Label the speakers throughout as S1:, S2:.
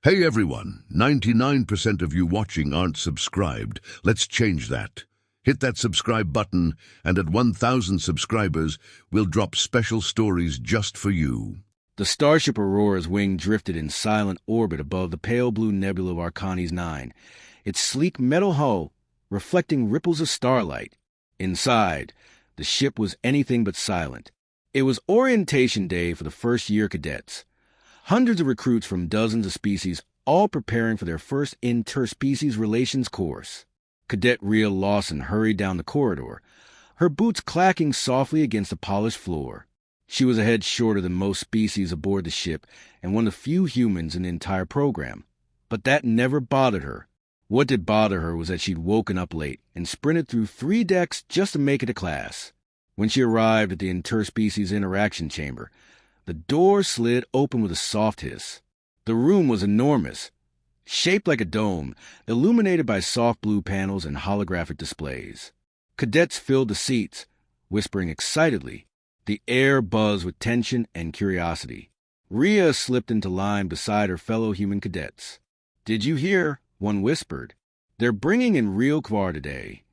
S1: Hey everyone, 99% of you watching aren't subscribed. Let's change that. Hit that subscribe button, and at 1,000 subscribers, we'll drop special stories just for you.
S2: The starship Aurora's wing drifted in silent orbit above the pale blue nebula of Arcanes 9, its sleek metal hull reflecting ripples of starlight. Inside, the ship was anything but silent. It was orientation day for the first-year cadets. Hundreds of recruits from dozens of species, all preparing for their first interspecies relations course. Cadet Rhea Lawson hurried down the corridor, her boots clacking softly against the polished floor. She was a head shorter than most species aboard the ship and one of the few humans in the entire program. But that never bothered her. What did bother her was that she'd woken up late and sprinted through 3 decks just to make it to class. When she arrived at the interspecies interaction chamber, the door slid open with a soft hiss. The room was enormous, shaped like a dome, illuminated by soft blue panels and holographic displays. Cadets filled the seats, whispering excitedly. The air buzzed with tension and curiosity. Rhea slipped into line beside her fellow human cadets. "Did you hear?" one whispered. "They're bringing in real Kvar today."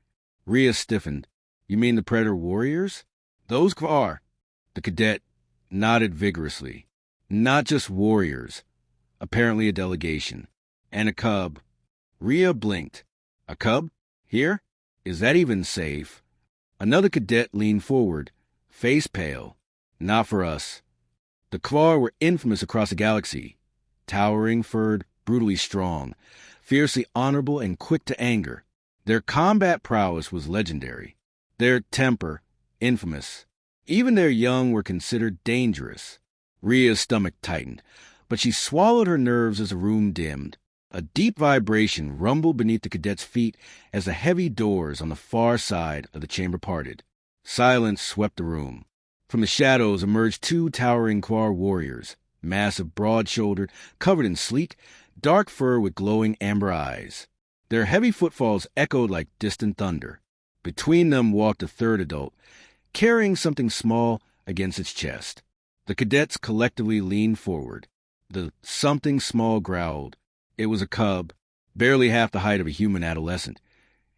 S2: Rhea stiffened. "You mean the Predator warriors?" "Those Kvar." The cadet nodded vigorously. "Not just warriors. Apparently a delegation. And a cub." Rhea blinked. "A cub? Here? Is that even safe?" Another cadet leaned forward, face pale. "Not for us." The Kvar were infamous across the galaxy. Towering, furred, brutally strong, fiercely honorable and quick to anger. Their combat prowess was legendary. Their temper, infamous. Even their young were considered dangerous. Rhea's stomach tightened, but she swallowed her nerves as the room dimmed. A deep vibration rumbled beneath the cadets' feet as the heavy doors on the far side of the chamber parted. Silence swept the room. From the shadows emerged 2 towering Kvar warriors, massive, broad-shouldered, covered in sleek, dark fur with glowing amber eyes. Their heavy footfalls echoed like distant thunder. Between them walked a third adult, carrying something small against its chest. The cadets collectively leaned forward. The something small growled. It was a cub, barely half the height of a human adolescent.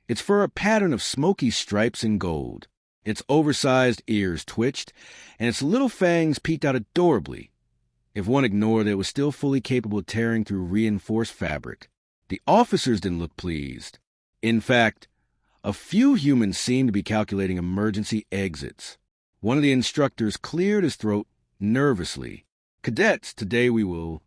S2: Its fur a pattern of smoky stripes and gold. Its oversized ears twitched, and its little fangs peeked out adorably. If one ignored it, it was still fully capable of tearing through reinforced fabric. The officers didn't look pleased. In fact, a few humans seemed to be calculating emergency exits. One of the instructors cleared his throat nervously. "Cadets, today we will—"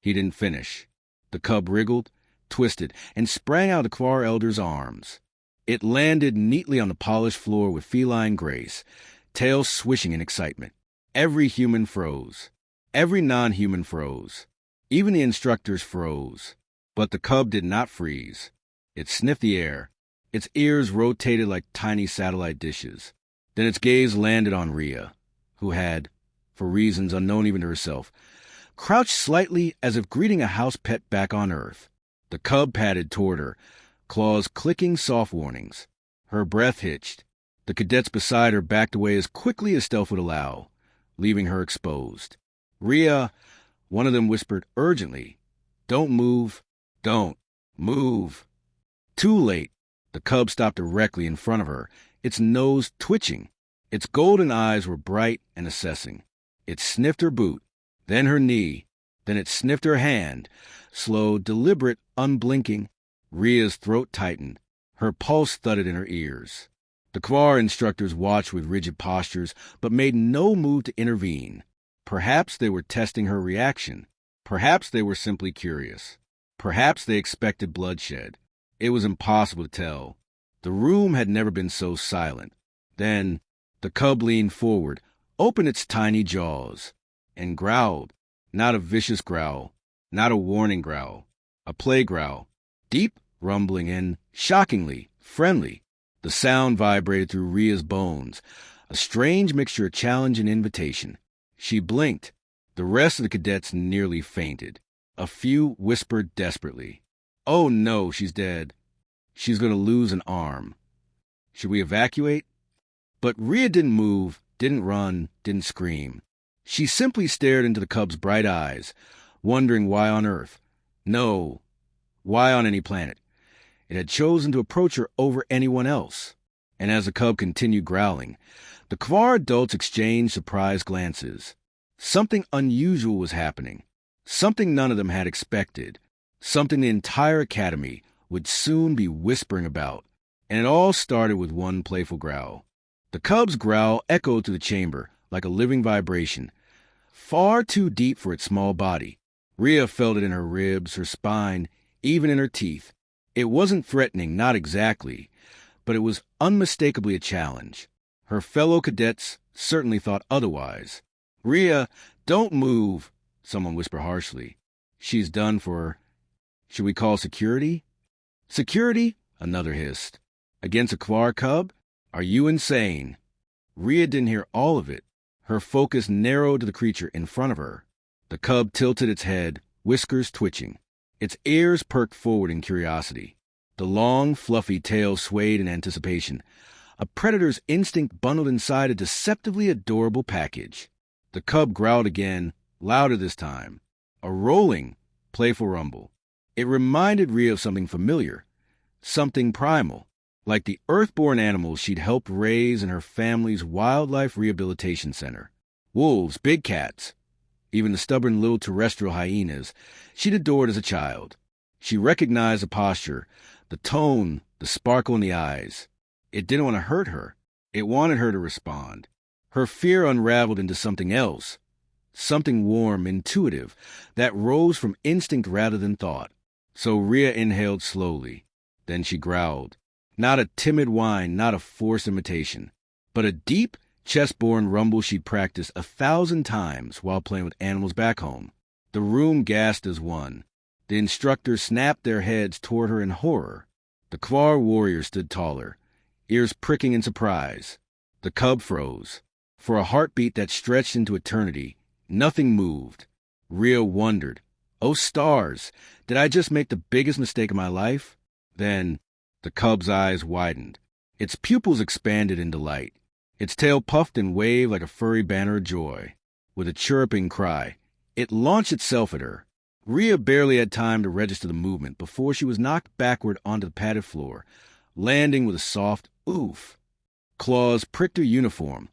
S2: He didn't finish. The cub wriggled, twisted, and sprang out of the Kvar elder's arms. It landed neatly on the polished floor with feline grace, tail swishing in excitement. Every human froze. Every non-human froze. Even the instructors froze. But the cub did not freeze. It sniffed the air. Its ears rotated like tiny satellite dishes. Then its gaze landed on Rhea, who had, for reasons unknown even to herself, crouched slightly as if greeting a house pet back on Earth. The cub padded toward her, claws clicking soft warnings. Her breath hitched. The cadets beside her backed away as quickly as stealth would allow, leaving her exposed. "Rhea," one of them whispered urgently, "don't move. Don't move." Too late. The cub stopped directly in front of her, its nose twitching. Its golden eyes were bright and assessing. It sniffed her boot, then her knee, then it sniffed her hand, slow, deliberate, unblinking. Rhea's throat tightened. Her pulse thudded in her ears. The Kvar instructors watched with rigid postures, but made no move to intervene. Perhaps they were testing her reaction. Perhaps they were simply curious. Perhaps they expected bloodshed. It was impossible to tell. The room had never been so silent. Then the cub leaned forward, opened its tiny jaws, and growled. Not a vicious growl, not a warning growl, a play growl. Deep, rumbling, and shockingly friendly. The sound vibrated through Rhea's bones, a strange mixture of challenge and invitation. She blinked. The rest of the cadets nearly fainted. A few whispered desperately, "Oh no, she's dead. She's going to lose an arm. Should we evacuate?" But Rhea didn't move, didn't run, didn't scream. She simply stared into the cub's bright eyes, wondering why on earth, No. Why on any planet? It had chosen to approach her over anyone else. And as the cub continued growling, the Kvar adults exchanged surprised glances. Something unusual was happening. Something none of them had expected. Something the entire academy would soon be whispering about. And it all started with one playful growl. The cub's growl echoed through the chamber like a living vibration, far too deep for its small body. Rhea felt it in her ribs, her spine, even in her teeth. It wasn't threatening, not exactly, but it was unmistakably a challenge. Her fellow cadets certainly thought otherwise. "Rhea, don't move," someone whispered harshly. "She's done for. Should we call security?" "Security?" another hissed. "Against a Kvar cub? Are you insane?" Rhea didn't hear all of it. Her focus narrowed to the creature in front of her. The cub tilted its head, whiskers twitching. Its ears perked forward in curiosity. The long, fluffy tail swayed in anticipation. A predator's instinct bundled inside a deceptively adorable package. The cub growled again, louder this time. A rolling, playful rumble. It reminded Rhea of something familiar, something primal, like the earthborn animals she'd helped raise in her family's wildlife rehabilitation center. Wolves, big cats, even the stubborn little terrestrial hyenas she'd adored as a child. She recognized the posture, the tone, the sparkle in the eyes. It didn't want to hurt her. It wanted her to respond. Her fear unraveled into something else, something warm, intuitive, that rose from instinct rather than thought. So Rhea inhaled slowly. Then she growled. Not a timid whine, not a forced imitation, but a deep, chest-born rumble she'd practiced 1,000 times while playing with animals back home. The room gasped as one. The instructors snapped their heads toward her in horror. The Kvar warrior stood taller, ears pricking in surprise. The cub froze. For a heartbeat that stretched into eternity, nothing moved. Rhea wondered, "Oh stars, did I just make the biggest mistake of my life?" Then the cub's eyes widened. Its pupils expanded in delight. Its tail puffed and waved like a furry banner of joy. With a chirruping cry, it launched itself at her. Rhea barely had time to register the movement before she was knocked backward onto the padded floor, landing with a soft oof. Claws pricked her uniform.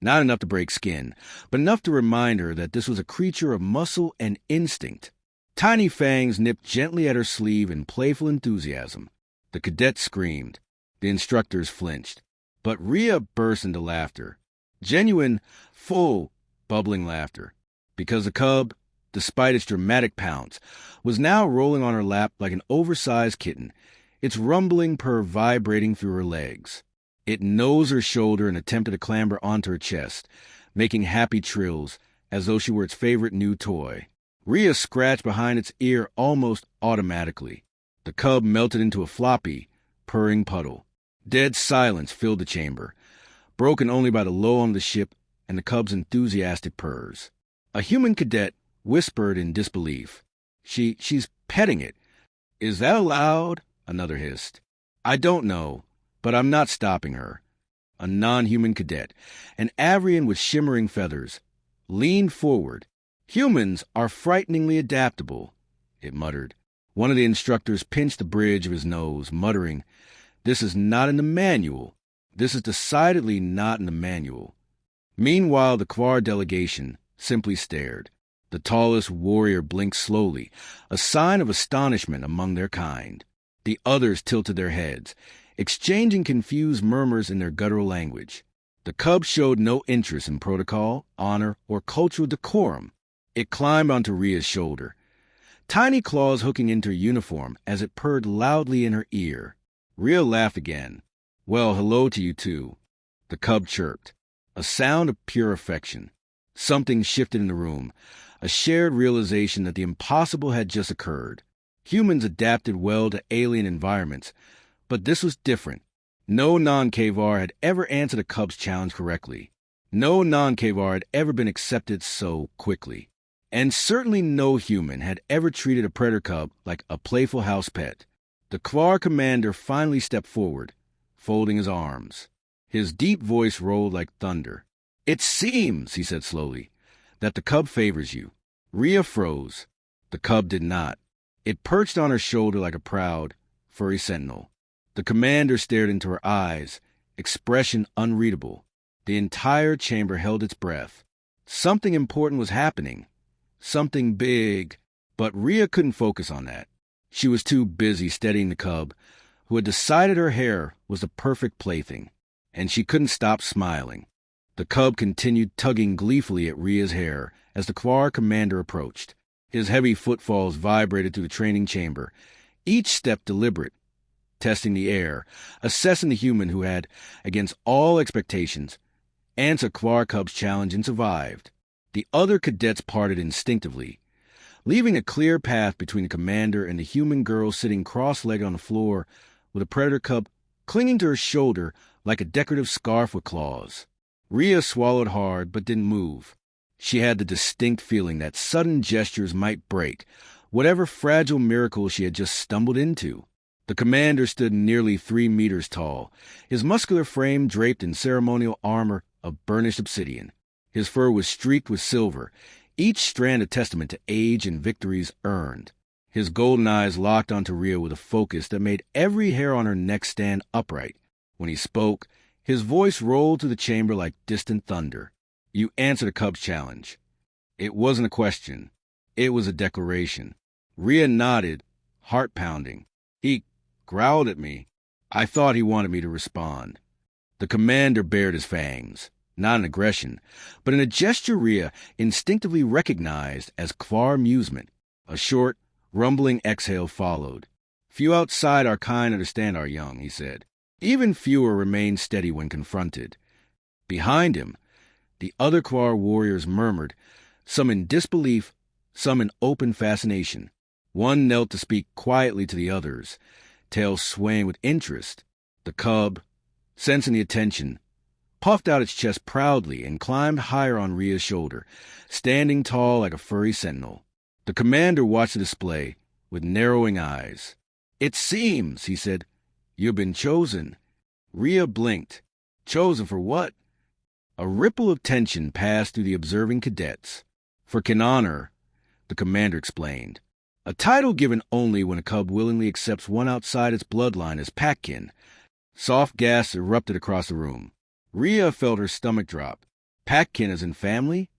S2: Not enough to break skin, but enough to remind her that this was a creature of muscle and instinct. Tiny fangs nipped gently at her sleeve in playful enthusiasm. The cadets screamed. The instructors flinched. But Rhea burst into laughter. Genuine, full, bubbling laughter. Because the cub, despite its dramatic pounce, was now rolling on her lap like an oversized kitten, its rumbling purr vibrating through her legs. It nosed her shoulder and attempted to clamber onto her chest, making happy trills as though she were its favorite new toy. Rhea scratched behind its ear almost automatically. The cub melted into a floppy, purring puddle. Dead silence filled the chamber, broken only by the low on the ship and the cub's enthusiastic purrs. A human cadet whispered in disbelief. She's petting it." "Is that allowed?" another hissed. "I don't know, but I'm not stopping her." A non-human cadet, an Avrian with shimmering feathers, leaned forward. "Humans are frighteningly adaptable," it muttered. One of the instructors pinched the bridge of his nose, muttering, "This is not in the manual. This is decidedly not in the manual." Meanwhile, the Kvar delegation simply stared. The tallest warrior blinked slowly, a sign of astonishment among their kind. The others tilted their heads, exchanging confused murmurs in their guttural language. The cub showed no interest in protocol, honor, or cultural decorum. It climbed onto Rhea's shoulder, tiny claws hooking into her uniform as it purred loudly in her ear. Rhea laughed again. "Well, hello to you too." The cub chirped, a sound of pure affection. Something shifted in the room, a shared realization that the impossible had just occurred. Humans adapted well to alien environments, but this was different. No non-Kvar had ever answered a cub's challenge correctly. No non-Kvar had ever been accepted so quickly. And certainly no human had ever treated a predator cub like a playful house pet. The Kvar commander finally stepped forward, folding his arms. His deep voice rolled like thunder. "It seems," he said slowly, "that the cub favors you." Rhea froze. The cub did not. It perched on her shoulder like a proud, furry sentinel. The commander stared into her eyes, expression unreadable. The entire chamber held its breath. Something important was happening. Something big. But Rhea couldn't focus on that. She was too busy steadying the cub, who had decided her hair was the perfect plaything, and she couldn't stop smiling. The cub continued tugging gleefully at Rhea's hair as the Quar commander approached. His heavy footfalls vibrated through the training chamber, each step deliberate, testing the air, assessing the human who had, against all expectations, answered Quar Cub's challenge and survived. The other cadets parted instinctively, leaving a clear path between the commander and the human girl sitting cross-legged on the floor with a predator cub clinging to her shoulder like a decorative scarf with claws. Rhea swallowed hard but didn't move. She had the distinct feeling that sudden gestures might break whatever fragile miracle she had just stumbled into. The commander stood nearly 3 meters tall, his muscular frame draped in ceremonial armor of burnished obsidian. His fur was streaked with silver, each strand a testament to age and victories earned. His golden eyes locked onto Rhea with a focus that made every hair on her neck stand upright. When he spoke, his voice rolled through the chamber like distant thunder. "You answered a cub's challenge." It wasn't a question. It was a declaration. Rhea nodded, heart pounding. "He growled at me. I thought he wanted me to respond." The commander bared his fangs, not in aggression, but in a gesture Rhea instinctively recognized as Quar amusement. A short, rumbling exhale followed. "Few outside our kind understand our young," he said. Even fewer remained steady when confronted. Behind him, the other Quar warriors murmured, some in disbelief, some in open fascination. One knelt to speak quietly to the others, tail swaying with interest. The cub, sensing the attention, puffed out its chest proudly and climbed higher on Rhea's shoulder, standing tall like a furry sentinel. The commander watched the display with narrowing eyes. "It seems," he said, "you've been chosen." Rhea blinked. Chosen for what? A ripple of tension passed through the observing cadets. "For kin honor," the commander explained. A title given only when a cub willingly accepts one outside its bloodline as pack-kin. Soft gasps erupted across the room. Rhea felt her stomach drop. "Pack-kin as in family?"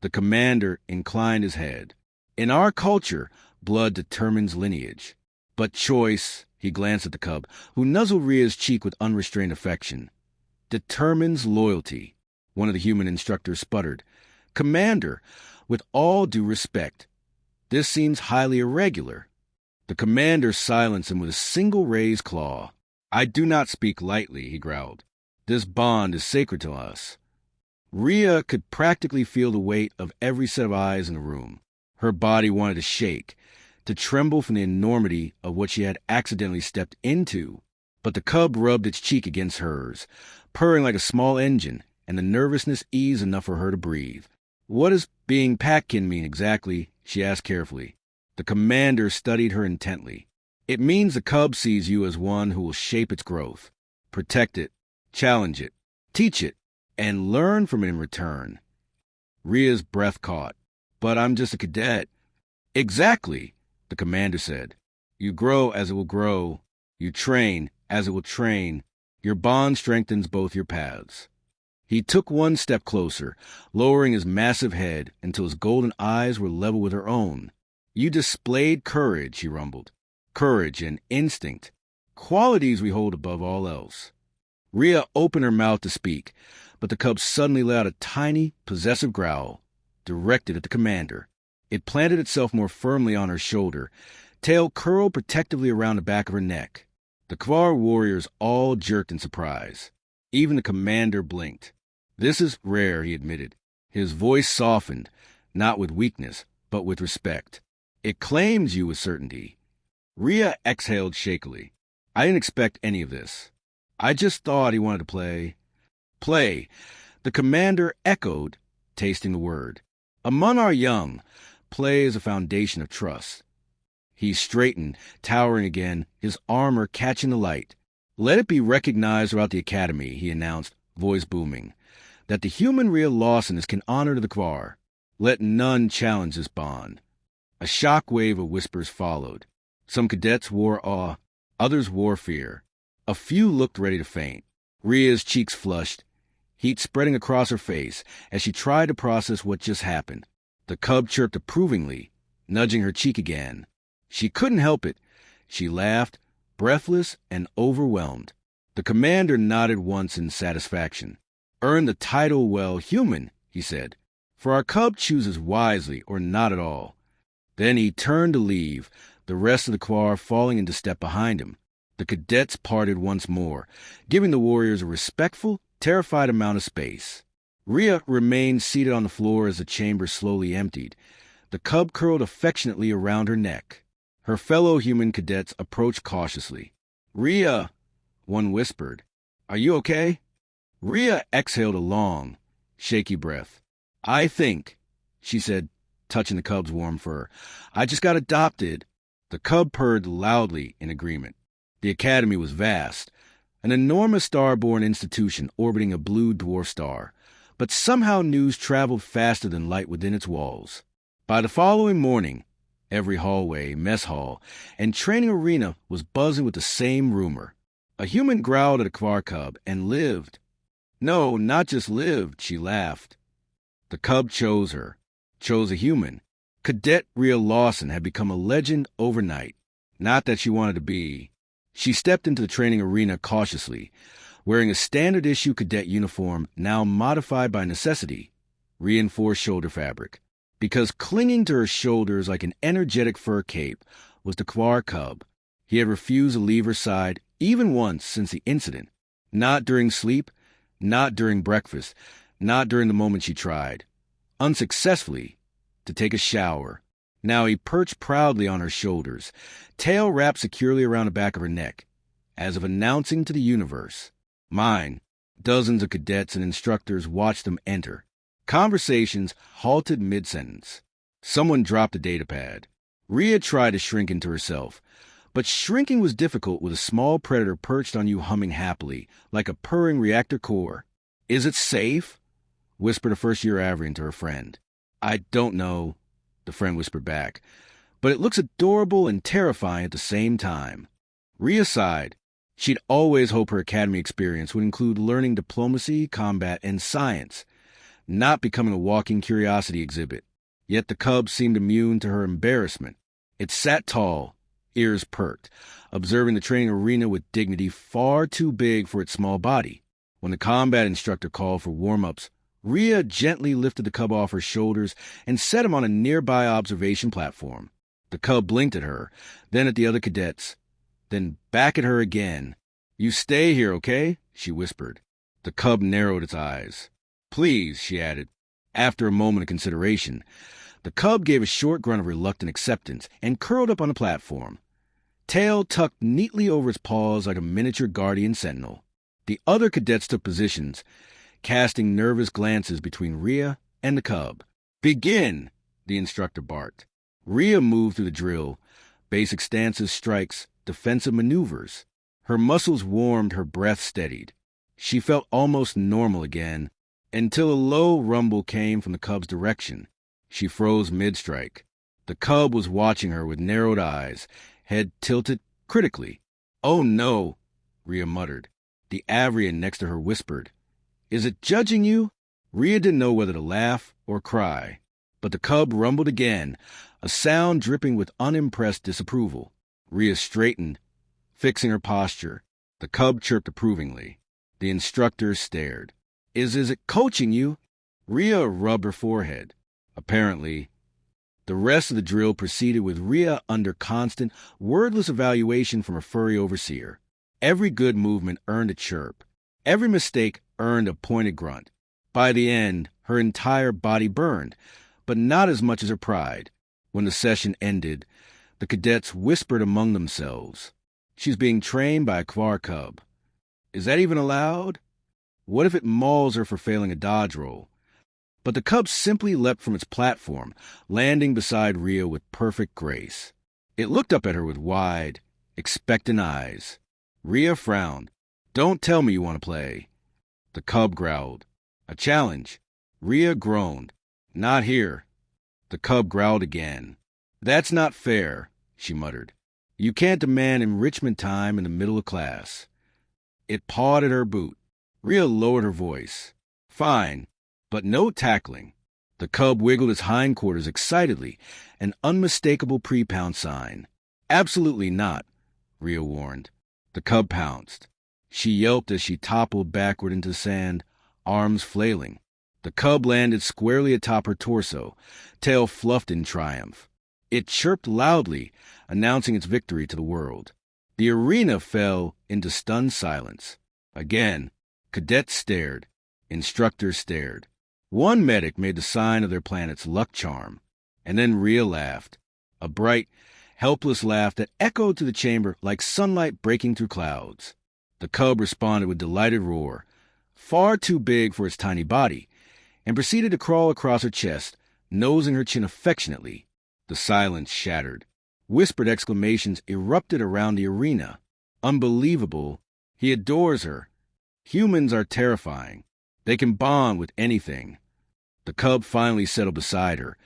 S2: The commander inclined his head. "In our culture, blood determines lineage. But choice," he glanced at the cub, who nuzzled Rhea's cheek with unrestrained affection, "determines loyalty," one of the human instructors sputtered. "Commander, with all due respect, this seems highly irregular." The commander silenced him with a single raised claw. "I do not speak lightly," he growled. "This bond is sacred to us." Rhea could practically feel the weight of every set of eyes in the room. Her body wanted to shake, to tremble from the enormity of what she had accidentally stepped into. But the cub rubbed its cheek against hers, purring like a small engine, and the nervousness eased enough for her to breathe. "What does being pack-kin mean exactly?" she asked carefully. The commander studied her intently. "It means the cub sees you as one who will shape its growth, protect it, challenge it, teach it, and learn from it in return." Rhea's breath caught. "But I'm just a cadet." "Exactly," the commander said. "You grow as it will grow. You train as it will train. Your bond strengthens both your paths." He took one step closer, lowering his massive head until his golden eyes were level with her own. "You displayed courage," he rumbled. "Courage and instinct, qualities we hold above all else." Rhea opened her mouth to speak, but the cub suddenly let out a tiny, possessive growl, directed at the commander. It planted itself more firmly on her shoulder, tail curled protectively around the back of her neck. The Quar warriors all jerked in surprise. Even the commander blinked. "This is rare," he admitted. His voice softened, not with weakness, but with respect. "It claims you with certainty." Rhea exhaled shakily. "I didn't expect any of this. I just thought he wanted to play." "Play," the commander echoed, tasting the word. "Among our young, play is a foundation of trust." He straightened, towering again, his armor catching the light. "Let it be recognized throughout the academy," he announced, voice booming, "that the human Rhea Lawson is kin honor to the Quar. Let none challenge this bond." A shock wave of whispers followed. Some cadets wore awe, others wore fear. A few looked ready to faint. Rhea's cheeks flushed, heat spreading across her face as she tried to process what just happened. The cub chirped approvingly, nudging her cheek again. She couldn't help it. She laughed, breathless and overwhelmed. The commander nodded once in satisfaction. "Earned the title well, human," he said. "For our cub chooses wisely or not at all." Then he turned to leave, the rest of the Quar falling into step behind him. The cadets parted once more, giving the warriors a respectful, terrified amount of space. Rhea remained seated on the floor as the chamber slowly emptied. The cub curled affectionately around her neck. Her fellow human cadets approached cautiously. "Rhea," one whispered. "Are you okay?" Rhea exhaled a long, shaky breath. "I think," she said, touching the cub's warm fur, "I just got adopted." The cub purred loudly in agreement. The academy was vast, an enormous star-born institution orbiting a blue dwarf star, but somehow news traveled faster than light within its walls. By the following morning, every hallway, mess hall, and training arena was buzzing with the same rumor. A human growled at a Quar cub and lived. No, not just lived, she laughed. The cub chose her, chose a human. Cadet Rhea Lawson had become a legend overnight. Not that she wanted to be. She stepped into the training arena cautiously, wearing a standard-issue cadet uniform now modified by necessity, reinforced shoulder fabric. Because clinging to her shoulders like an energetic fur cape was the Quar cub. He had refused to leave her side even once since the incident. Not during sleep, not during breakfast, not during the moment she tried, unsuccessfully, to take a shower. Now he perched proudly on her shoulders, tail wrapped securely around the back of her neck, as if announcing to the universe, "Mine." Dozens of cadets and instructors watched them enter. Conversations halted mid-sentence. Someone dropped a datapad. Rhea tried to shrink into herself, but shrinking was difficult with a small predator perched on you humming happily, like a purring reactor core. "Is it safe?" whispered a first-year Avrian to her friend. "I don't know," the friend whispered back, "but it looks adorable and terrifying at the same time." Rhea sighed. She'd always hoped her academy experience would include learning diplomacy, combat, and science, not becoming a walking curiosity exhibit. Yet the cub seemed immune to her embarrassment. It sat tall, ears perked, observing the training arena with dignity far too big for its small body. When the combat instructor called for warm-ups, Rhea gently lifted the cub off her shoulders and set him on a nearby observation platform. The cub blinked at her, then at the other cadets, then back at her again. "You stay here, okay?" she whispered. The cub narrowed its eyes. "Please," she added. After a moment of consideration, the cub gave a short grunt of reluctant acceptance and curled up on the platform, tail tucked neatly over its paws like a miniature guardian sentinel. The other cadets took positions, casting nervous glances between Rhea and the cub. "Begin!" the instructor barked. Rhea moved through the drill, basic stances, strikes, defensive maneuvers. Her muscles warmed, her breath steadied. She felt almost normal again, until a low rumble came from the cub's direction. She froze mid-strike. The cub was watching her with narrowed eyes, head tilted critically. "Oh no," Rhea muttered. The Avrian next to her whispered, "Is it judging you?" Rhea didn't know whether to laugh or cry. But the cub rumbled again, a sound dripping with unimpressed disapproval. Rhea straightened, fixing her posture. The cub chirped approvingly. The instructor stared. Is it coaching you?" Rhea rubbed her forehead. Apparently. The rest of the drill proceeded with Rhea under constant, wordless evaluation from her furry overseer. Every good movement earned a chirp. Every mistake earned a pointed grunt. By the end, her entire body burned, but not as much as her pride. When the session ended, the cadets whispered among themselves. "She's being trained by a Quar cub. Is that even allowed? What if it mauls her for failing a dodge roll?" But the cub simply leapt from its platform, landing beside Rhea with perfect grace. It looked up at her with wide, expectant eyes. Rhea frowned. "Don't tell me you want to play." The cub growled. "A challenge." Rhea groaned. "Not here." The cub growled again. "That's not fair," she muttered. "You can't demand enrichment time in the middle of class." It pawed at her boot. Rhea lowered her voice. "Fine, but no tackling." The cub wiggled its hindquarters excitedly, an unmistakable pre-pound sign. "Absolutely not," Rhea warned. The cub pounced. She yelped as she toppled backward into the sand, arms flailing. The cub landed squarely atop her torso, tail fluffed in triumph. It chirped loudly, announcing its victory to the world. The arena fell into stunned silence. Again, cadets stared. Instructors stared. One medic made the sign of their planet's luck charm, and then Rhea laughed. A bright, helpless laugh that echoed through the chamber like sunlight breaking through clouds. The cub responded with delighted roar, far too big for its tiny body, and proceeded to crawl across her chest, nosing her chin affectionately. The silence shattered. Whispered exclamations erupted around the arena. "Unbelievable. He adores her. Humans are terrifying. They can bond with anything." The cub finally settled beside her,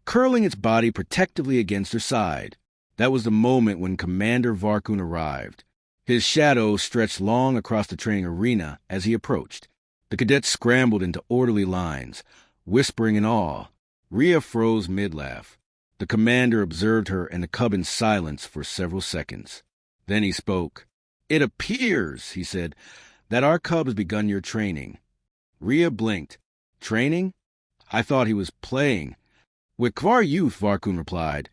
S2: curling its body protectively against her side. That was the moment when Commander Varkun arrived. His shadow stretched long across the training arena as he approached. The cadets scrambled into orderly lines, whispering in awe. Rhea froze mid-laugh. The commander observed her and the cub in silence for several seconds. Then he spoke. "It appears," he said, "that our cub has begun your training." Rhea blinked. "Training? I thought he was playing." "With Kvar youth," Varkun replied,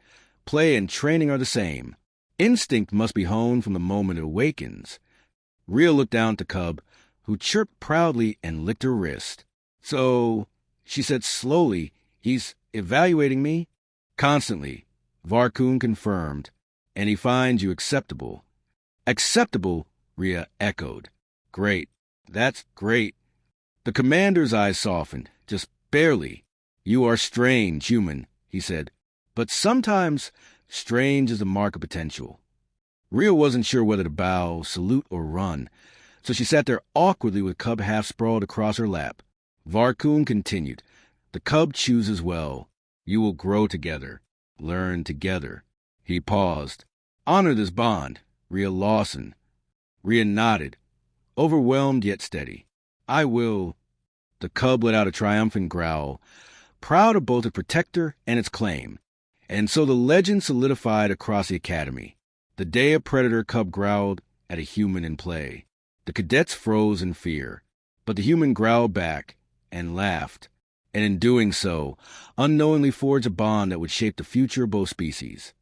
S2: "play and training are the same. Instinct must be honed from the moment it awakens." Rhea looked down at the cub, who chirped proudly and licked her wrist. "So," she said slowly, "he's evaluating me?" "Constantly," Varkun confirmed, "and he finds you acceptable." "Acceptable?" Rhea echoed. "Great. That's great." The commander's eyes softened, just barely. "You are strange, human," he said. "But sometimes strange is the mark of potential." Rhea wasn't sure whether to bow, salute, or run, so she sat there awkwardly with cub half sprawled across her lap. Varkun continued. "The cub chooses well. You will grow together, learn together." He paused. "Honor this bond, Rhea Lawson." Rhea nodded, overwhelmed yet steady. "I will." The cub let out a triumphant growl, proud of both its protector and its claim. And so the legend solidified across the academy. The day a predator cub growled at a human in play. The cadets froze in fear, but the human growled back and laughed, and in doing so, unknowingly forged a bond that would shape the future of both species.